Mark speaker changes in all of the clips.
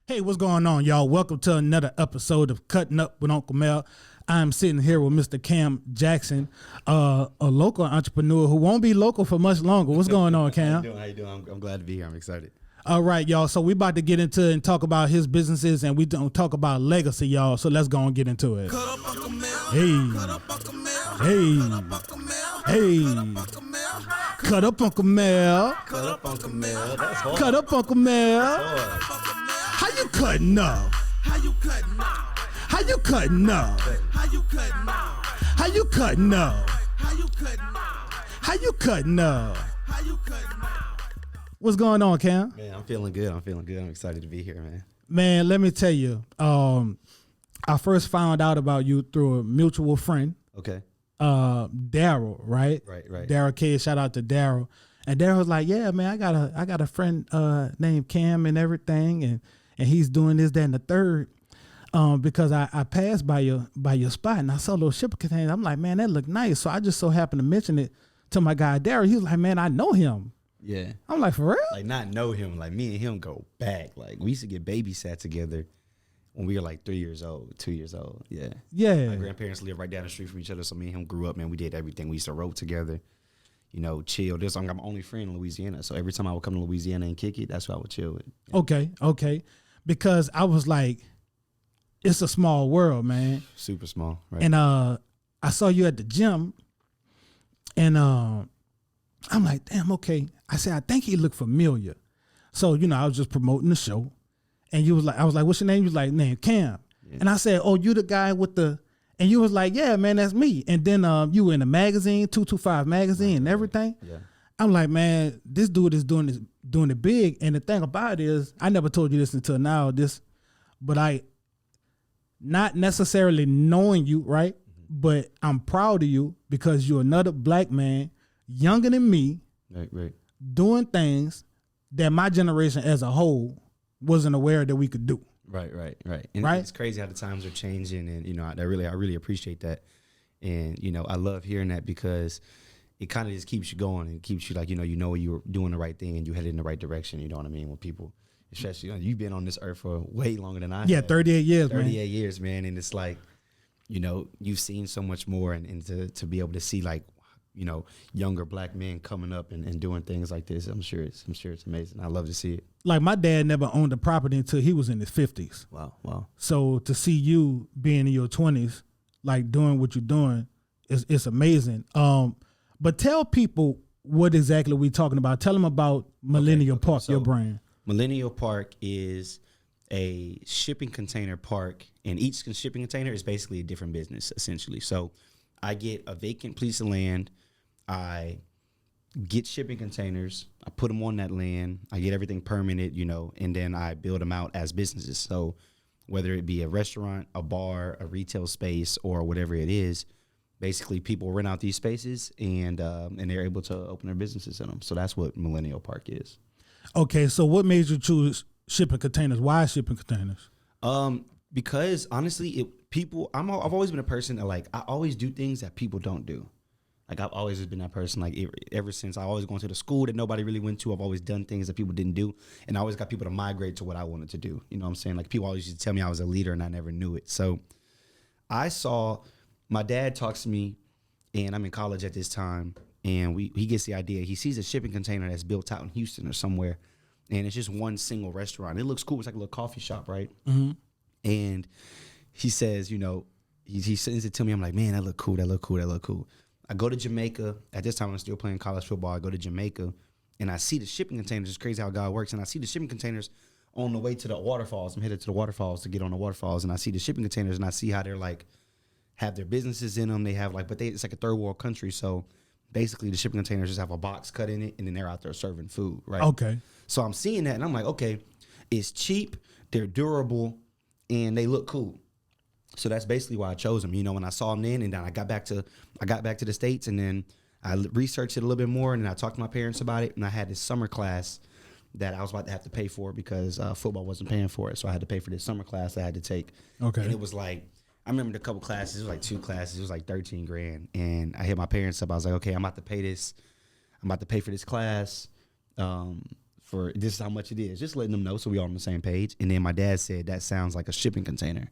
Speaker 1: Hey, what's going on, y'all? Welcome to another episode of Cutting Up with Unkle Mel. I'm sitting here with Mr. Cam Jackson, a local entrepreneur who won't be local for much longer. What's going on, Cam?
Speaker 2: How you doing? I'm glad to be here. I'm excited.
Speaker 1: All right, y'all. So we about to get into and talk about his businesses, and we don't talk about legacy, y'all. So let's go and get into it. Hey, hey, hey. Cut up, Unkle Mel.
Speaker 2: Cut up, Unkle Mel. That's hard.
Speaker 1: Cut up, Unkle Mel.
Speaker 2: That's hard.
Speaker 1: How you cutting up?
Speaker 3: How you cutting up?
Speaker 1: How you cutting up?
Speaker 3: How you cutting up?
Speaker 1: How you cutting up?
Speaker 3: How you cutting up?
Speaker 1: How you cutting up?
Speaker 3: How you cutting up?
Speaker 1: What's going on, Cam?
Speaker 2: Man, I'm feeling good. I'm excited to be here, man.
Speaker 1: Man, let me tell you. I first found out about you through a mutual friend,
Speaker 2: Okay.
Speaker 1: Daryl, right?
Speaker 2: Right.
Speaker 1: Daryl K. Shout out to Daryl. And Daryl was like, "Yeah, man, I got a friend named Cam and everything, and he's doing this, that, and the third. Because I passed by your spot and I saw a little shipping container. I'm like, man, that looked nice. So I just so happened to mention it to my guy Daryl. He was like, man, I know him.
Speaker 2: Yeah.
Speaker 1: I'm like, for real?
Speaker 2: Like, not know him. Like, me and him go back. Like, we used to get babysat together when we were like 3 years old, 2 years old. Yeah.
Speaker 1: Yeah.
Speaker 2: My grandparents lived right down the street from each other. So me and him grew up, man. We did everything. We used to roll together, you know, chill. I'm my only friend in Louisiana. So every time I would come to Louisiana and kick it, that's who I would chill with. Yeah.
Speaker 1: Okay. Because I was like, it's a small world, man.
Speaker 2: Super small. Right.
Speaker 1: And I saw you at the gym, and I'm like, damn, okay. I said, I think he looked familiar. So, you know, I was just promoting the show. And I was like, what's your name? You was like, name Cam. Yeah. And I said, oh, you the guy with the, and you was like, yeah, man, that's me. And then you were in the magazine, 225 magazine and everything.
Speaker 2: Yeah.
Speaker 1: I'm like, man, this dude is doing it big. And the thing about it is, I never told you this until now, but not necessarily knowing you, right? Mm-hmm. But I'm proud of you because you're another black man, younger than me,
Speaker 2: Right.
Speaker 1: doing things that my generation as a whole wasn't aware that we could do.
Speaker 2: Right. And
Speaker 1: right?
Speaker 2: It's crazy how the times are changing, and you know, I really appreciate that, and you know, I love hearing that because it kind of just keeps you going and keeps you like, you know you're doing the right thing and you headed in the right direction. You know what I mean? When people, especially, you've been on this earth for way longer than I have.
Speaker 1: 38 years,
Speaker 2: 38 years, man, and it's like, you know, you've seen so much more, and to be able to see, like, you know, younger black men coming up and doing things like this, I'm sure it's amazing. I love to see it.
Speaker 1: Like, my dad never owned a property until he was in his 50s.
Speaker 2: Wow.
Speaker 1: So to see you being in your 20s, like doing what you're doing, it's amazing. But tell people what exactly we're talking about. Tell them about Millennial Park, so your brand.
Speaker 2: Millennial Park is a shipping container park, and each shipping container is basically a different business, essentially. So I get a vacant piece of land, I get shipping containers, I put them on that land, I get everything permitted, you know, and then I build them out as businesses. So whether it be a restaurant, a bar, a retail space, or whatever it is, basically people rent out these spaces and they're able to open their businesses in them. So that's what Millennial Park is.
Speaker 1: Okay, so what made you choose shipping containers? Why shipping containers?
Speaker 2: Because honestly, I've always been a person that, like, I always do things that people don't do. Like, I've always been that person, like, ever since I always gone to the school that nobody really went to. I've always done things that people didn't do, and I always got people to migrate to what I wanted to do. You know what I'm saying? Like, people always used to tell me I was a leader, and I never knew it. So I saw my dad talks to me, and I'm in college at this time, and he gets the idea. He sees a shipping container that's built out in Houston or somewhere, and it's just one single restaurant. It looks cool. It's like a little coffee shop, right? Mm-hmm. And he says, you know, he sends it to me. I'm like, man, that look cool. I go to Jamaica. At this time, I'm still playing college football. I go to Jamaica, and I see the shipping containers. It's crazy how God works. And I see the shipping containers on the way to the waterfalls. I'm headed to the waterfalls to get on the waterfalls, and I see the shipping containers, and I see how they're like, have their businesses in them. They have like, but it's like a third world country. So basically the shipping containers just have a box cut in it, and then they're out there serving food, right?
Speaker 1: Okay.
Speaker 2: So I'm seeing that, and I'm like, okay, it's cheap, they're durable, and they look cool. So that's basically why I chose them. You know, when I saw them then, and then I got back to the States, and then I researched it a little bit more, and then I talked to my parents about it, and I had this summer class that I was about to have to pay for because football wasn't paying for it. So I had to pay for this summer class I had to take. Okay. And it was like, I remember a couple classes, it was like 2 classes, it was like $13,000. And I hit my parents up, I was like, okay, I'm about to pay for this class for this is how much it is. Just letting them know so we all on the same page. And then my dad said, that sounds like a shipping container.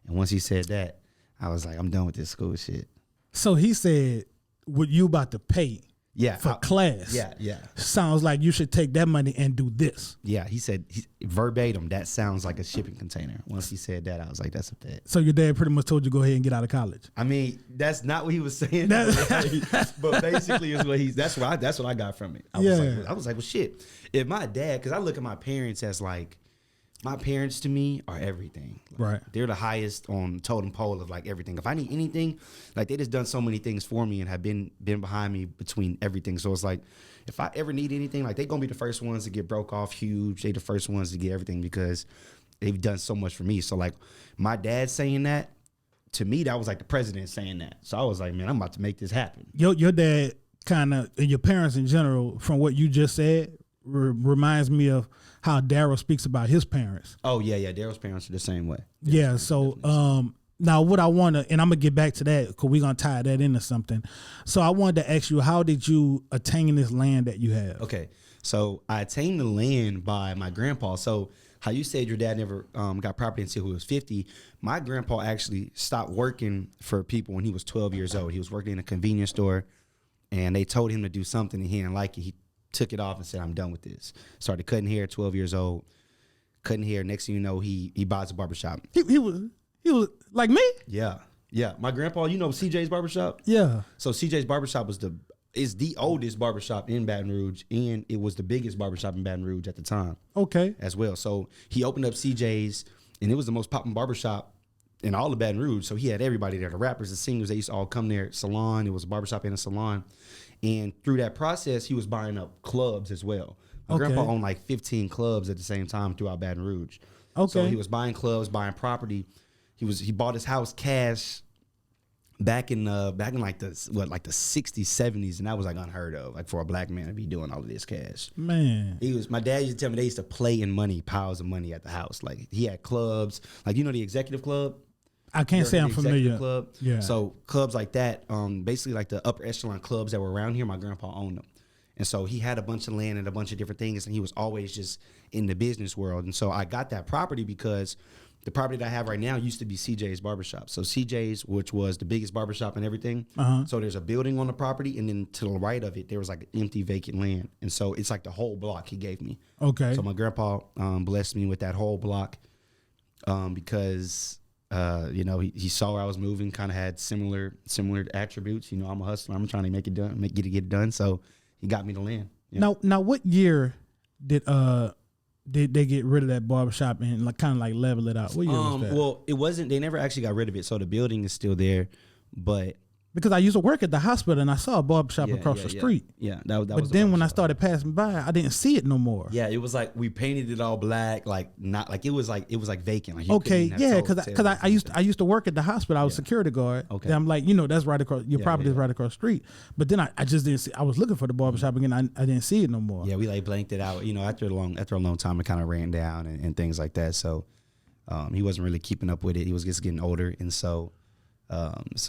Speaker 2: And once he said that, I was like, I'm done with this school shit.
Speaker 1: So he said, what you about to pay for class?
Speaker 2: Yeah.
Speaker 1: Sounds like you should take that money and do this.
Speaker 2: Yeah, he said verbatim, that sounds like a shipping container. Once he said that, I was like, that's a bet.
Speaker 1: So your dad pretty much told you go ahead and get out of college.
Speaker 2: I mean, that's not what he was saying, but basically is what that's what I got from it. I was like, well, shit. If my dad, because I look at my parents as like, my parents to me are everything. Like,
Speaker 1: right.
Speaker 2: They're the highest on the totem pole of like everything. If I need anything, like they just done so many things for me and have been behind me between everything. So it's like, if I ever need anything, like they gonna be the first ones to get broke off huge. They the first ones to get everything because they've done so much for me. So like my dad saying that, to me, that was like the president saying that. So I was like, man, I'm about to make this happen.
Speaker 1: Your dad kind of, and your parents in general, from what you just said, reminds me of how Daryl speaks about his parents.
Speaker 2: Oh yeah, Daryl's parents are the same way.
Speaker 1: Yeah, so now what I want to, and I'm gonna get back to that because we're gonna tie that into something. So I wanted to ask you, how did you attain this land that you have?
Speaker 2: Okay, so I attained the land by my grandpa. So how you said your dad never got property until he was 50, my grandpa actually stopped working for people when he was 12 years old. He was working in a convenience store, and they told him to do something, and he didn't like it. He took it off and said, I'm done with this. Started cutting hair at 12 years old. Cutting hair. Next thing you know, he buys a barbershop.
Speaker 1: He was like me?
Speaker 2: Yeah. My grandpa, you know CJ's barbershop?
Speaker 1: Yeah.
Speaker 2: So CJ's barbershop is the oldest barbershop in Baton Rouge, and it was the biggest barbershop in Baton Rouge at the time.
Speaker 1: Okay.
Speaker 2: As well. So he opened up CJ's, and it was the most popping barbershop in all of Baton Rouge. So he had everybody there. The rappers, the singers, they used to all come there. Salon, it was a barbershop and a salon. And through that process, he was buying up clubs as well. My grandpa owned like 15 clubs at the same time throughout Baton Rouge.
Speaker 1: Okay.
Speaker 2: So he was buying clubs, buying property. He bought his house cash back in like the 60s, 70s, and that was like unheard of, like for a black man to be doing all of this cash.
Speaker 1: Man.
Speaker 2: My dad used to tell me they used to play in money, piles of money at the house. Like he had clubs, like the executive club.
Speaker 1: I can't say I'm familiar.
Speaker 2: Club.
Speaker 1: Yeah.
Speaker 2: So clubs like that, basically like the upper echelon clubs that were around here, my grandpa owned them. And so he had a bunch of land and a bunch of different things, and he was always just in the business world. And so I got that property because the property that I have right now used to be CJ's barbershop. So CJ's, which was the biggest barbershop and everything. So there's a building on the property, and then to the right of it, there was like empty vacant land. And so it's like the whole block he gave me.
Speaker 1: Okay.
Speaker 2: So my grandpa blessed me with that whole block because he saw where I was moving, kind of had similar attributes. I'm a hustler. I'm trying to make it done, get it done. So he got me the land. Yeah.
Speaker 1: Now, what year did they get rid of that barbershop and like kind of like level it out? What year was that?
Speaker 2: Well, it wasn't. They never actually got rid of it. So the building is still there, but
Speaker 1: because I used to work at the hospital and I saw a barbershop across the street.
Speaker 2: Yeah, that
Speaker 1: but
Speaker 2: was.
Speaker 1: Then when I started passing by, I didn't see it no more.
Speaker 2: Yeah, it was like we painted it all black, like not like it was like vacant. Like
Speaker 1: okay, yeah, because I used to work at the hospital. I was security guard.
Speaker 2: Okay,
Speaker 1: and I'm like, that's right across your property is right across the street. But then I just didn't see. I was looking for the barbershop again. I didn't see it no more.
Speaker 2: Yeah, we like blanked it out. After a long time, it kind of ran down and things like that. So he wasn't really keeping up with it. He was just getting older, and so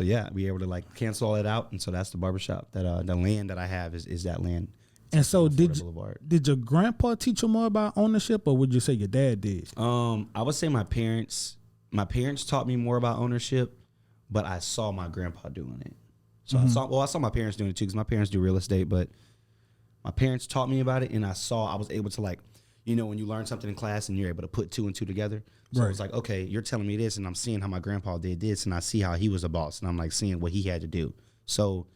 Speaker 2: yeah, we were able to like cancel all that out, and so that's the barbershop. That the land that I have is that land.
Speaker 1: And so did your grandpa teach you more about ownership, or would you say your dad did?
Speaker 2: I would say my parents taught me more about ownership, but I saw my grandpa doing it. So I saw my parents doing it too, because my parents do real estate, but my parents taught me about it, and I was able to like, when you learn something in class and you're able to put two and two together. So it's like, okay, you're telling me this, and I'm seeing how my grandpa did this, and I see how he was a boss, and I'm like seeing what he had to do. So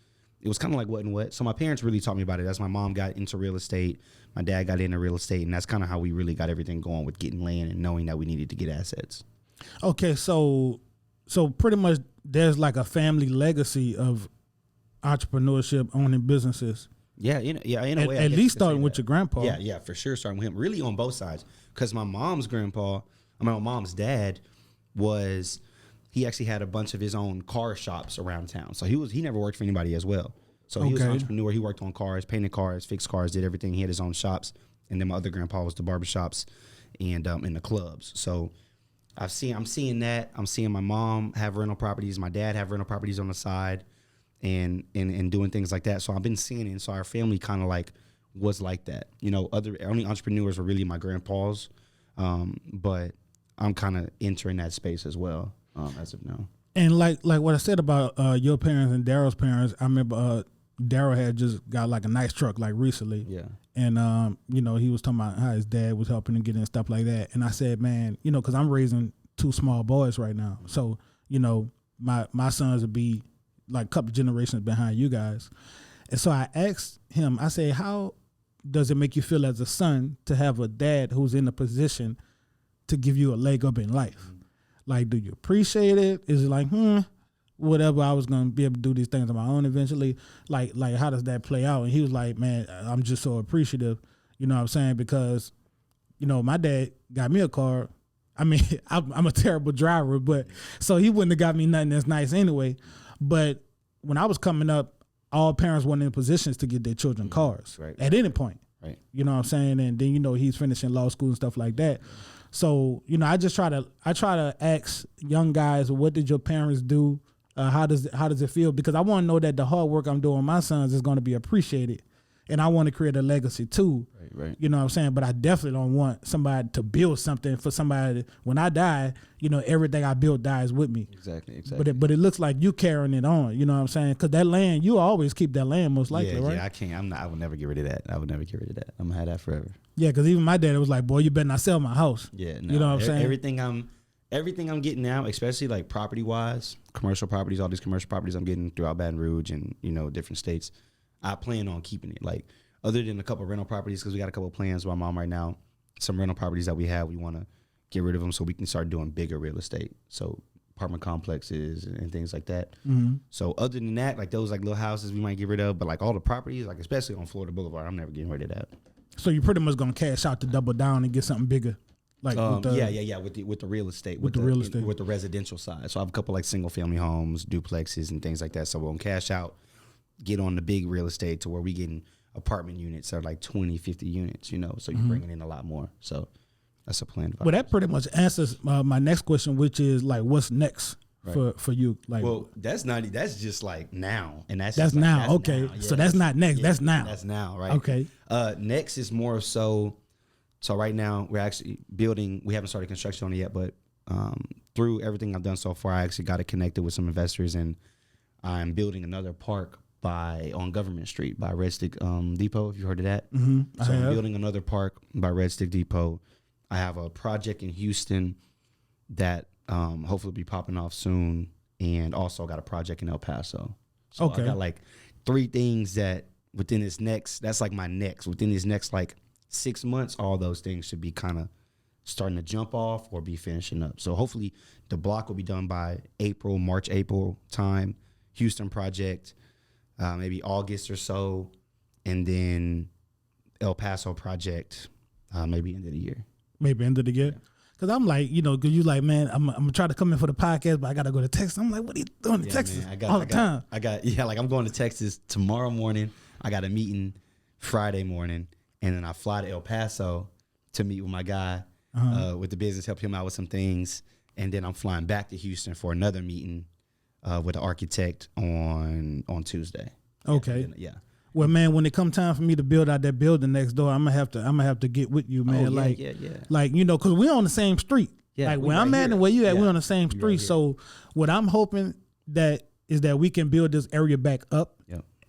Speaker 2: it was kind of like what and what. So my parents really taught me about it. That's my mom got into real estate. My dad got into real estate, and that's kind of how we really got everything going with getting land and knowing that we needed to get assets.
Speaker 1: Okay, so pretty much there's like a family legacy of entrepreneurship, owning businesses.
Speaker 2: Yeah, in a way.
Speaker 1: At least starting with your grandpa.
Speaker 2: Yeah, for sure. Starting with him, really on both sides. Because my mom's dad he actually had a bunch of his own car shops around town. So he never worked for anybody as well. So he was an entrepreneur. He worked on cars, painted cars, fixed cars, did everything. He had his own shops. And then my other grandpa was the barbershops and in the clubs. So I'm seeing that. I'm seeing my mom have rental properties, my dad have rental properties on the side, and doing things like that. So I've been seeing it. And so our family kind of like was like that. You know, only entrepreneurs were really my grandpas, but I'm kind of entering that space as well as of now.
Speaker 1: And like what I said about your parents and Daryl's parents, I remember Daryl had just got like a nice truck like recently.
Speaker 2: Yeah.
Speaker 1: And, you know, he was talking about how his dad was helping him get in stuff like that. And I said, man, you know, because I'm raising 2 small boys right now. So, you know, my sons would be like a couple generations behind you guys. And so I asked him, I said, how does it make you feel as a son to have a dad who's in a position to give you a leg up in life? Like, do you appreciate it? Is it like, whatever, I was going to be able to do these things on my own eventually? Like how does that play out? And he was like, man, I'm just so appreciative, you know what I'm saying? Because, you know, my dad got me a car. I mean, I'm a terrible driver, but so he wouldn't have got me nothing that's nice anyway. But when I was coming up, all parents weren't in positions to get their children cars at any point.
Speaker 2: Right.
Speaker 1: You know what I'm saying? And then, you know, he's finishing law school and stuff like that. So, you know, I try to ask young guys, what did your parents do? How does it feel? Because I want to know that the hard work I'm doing with my sons is going to be appreciated. And I want to create a legacy too.
Speaker 2: Right.
Speaker 1: You know what I'm saying? But I definitely don't want somebody to build something for somebody. When I die, you know, everything I built dies with me.
Speaker 2: Exactly.
Speaker 1: But it looks like you carrying it on. You know what I'm saying? Because that land, you always keep that land most likely, right?
Speaker 2: Yeah, I can't. I would never get rid of that. I'm going to have that forever.
Speaker 1: Yeah, because even my dad was like, boy, you better not sell my house.
Speaker 2: Yeah. No,
Speaker 1: you know what I'm saying?
Speaker 2: Everything I'm getting now, especially like property wise, commercial properties, all these commercial properties I'm getting throughout Baton Rouge and, you know, different states, I plan on keeping it. Like, other than a couple of rental properties, because we got a couple of plans with my mom right now, some rental properties that we have, we want to get rid of them so we can start doing bigger real estate. So apartment complexes and things like that. Mm-hmm. So other than that, like those like little houses we might get rid of, but like all the properties, like especially on Florida Boulevard, I'm never getting rid of that.
Speaker 1: So you're pretty much gonna cash out to double down and get something bigger, like
Speaker 2: with the real estate, with the residential side. So I have a couple like single family homes, duplexes, and things like that. So we're gonna cash out, get on the big real estate to where we getting apartment units that are like 20, 50 units. You know, so you're bringing in a lot more. So that's a plan.
Speaker 1: Well, that pretty much answers my next question, which is like, what's next for you? Like,
Speaker 2: well, that's just like now, and that's
Speaker 1: now.
Speaker 2: That's
Speaker 1: okay,
Speaker 2: now. Yeah,
Speaker 1: so that's not next.
Speaker 2: Yeah,
Speaker 1: that's now.
Speaker 2: That's now, right?
Speaker 1: Okay.
Speaker 2: Next is more so. So right now we're actually building. We haven't started construction on it yet, but through everything I've done so far, I actually got it connected with some investors, and I'm building another park on Government Street by Red Stick Depot. If you heard of that, so I'm building another park by Red Stick Depot. I have a project in Houston that hopefully will be popping off soon, and also got a project in El Paso. So I got like 3 things that within this next like 6 months, all those things should be kind of starting to jump off or be finishing up. So hopefully the block will be done by March, April time. Houston project, maybe August or so, and then El Paso project, maybe end of the year.
Speaker 1: Maybe end of the year. Because I'm like, you know, because you like, man, I'm going to try to come in for the podcast, but I got to go to Texas. I'm like, what are you doing in Texas all the time?
Speaker 2: Like I'm going to Texas tomorrow morning. I got a meeting Friday morning, and then I fly to El Paso to meet with my guy with the business, help him out with some things. And then I'm flying back to Houston for another meeting with the architect on Tuesday.
Speaker 1: Okay.
Speaker 2: Yeah.
Speaker 1: Well, man, when it come time for me to build out that building next door, I'm gonna have to get with you, man. Like you know, cause we're on the same street. Yeah, like where I'm at and where you at, we're on the same street. Right, so what I'm hoping is that we can build this area back up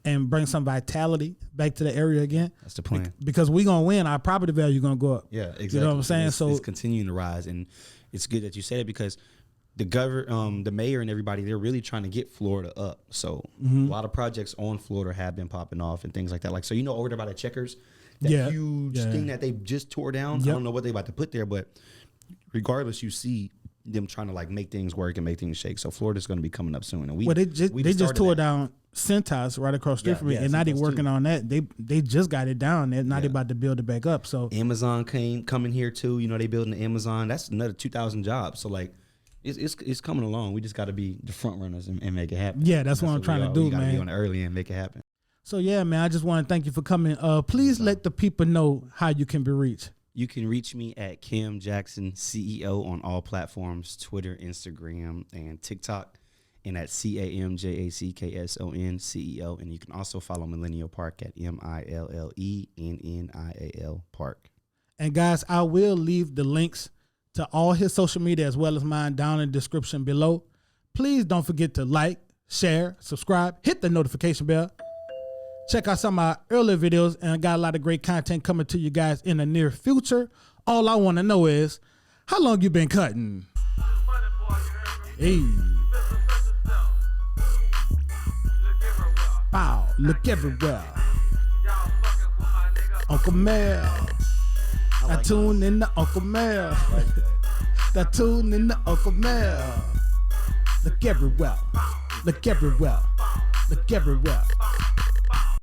Speaker 1: and bring some vitality back to the area again. That's the plan. Because we gonna win, our property value gonna go up. Yeah, exactly. You know what I'm saying?
Speaker 2: It's continuing to rise, and it's good that you said it because the mayor and everybody, they're really trying to get Florida up. So a lot of projects on Florida have been popping off and things like that. Like, so, you know, over there by the Checkers, that huge thing that they just tore down. I don't know what they about to put there, but regardless, you see them trying to like make things work and make things shake. So Florida's going to be coming up soon. And they just tore down Centos right across the street from me, and now they're working on that. They just got it down there. Now they're about to build it back up. So Amazon coming here too. You know, they building the Amazon. That's another 2,000 jobs. So like, It's coming along. We just got to be the front runners and make it happen.
Speaker 1: Yeah, that's what I'm trying to do, man.
Speaker 2: We got to be on early and make it happen.
Speaker 1: So yeah, man, I just want to thank you for coming. Please let the people know how you can be reached.
Speaker 2: You can reach me at Cam Jackson CEO on all platforms: Twitter, Instagram, and TikTok. and at CAMJACKSON CEO. And you can also follow Millennial Park at MILLENNIAL Park.
Speaker 1: And guys, I will leave the links to all his social media as well as mine down in the description below. Please don't forget to like, share, subscribe, hit the notification bell. Check out some of our earlier videos, and I got a lot of great content coming to you guys in the near future. All I want to know is, how long you been cutting? Hey. Wow, look everywhere. Unkle Mel. I tune in to Unkle Mel. I tune in to Unkle Mel. Look everywhere. Look everywhere. Look everywhere.